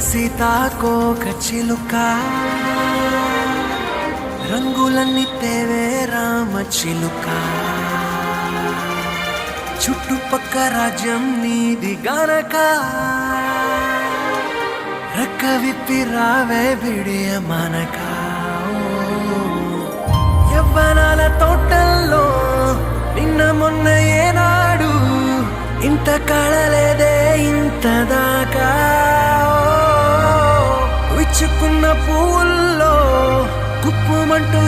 సీతాకోక చిలుక రంగులన్నీ తేవే రామ చిలుక చుట్టుపక్క రాజ్యం నీది గనక రక్క విప్పి రావే బిడియ మనక యవ్వనాల తోటల్లో నిన్న మొన్న ఏనాడు ఇంత కళలేదే ఇంత దాకా విచ్చుకున్న పువ్వుల్లో కుప్పుమంటూ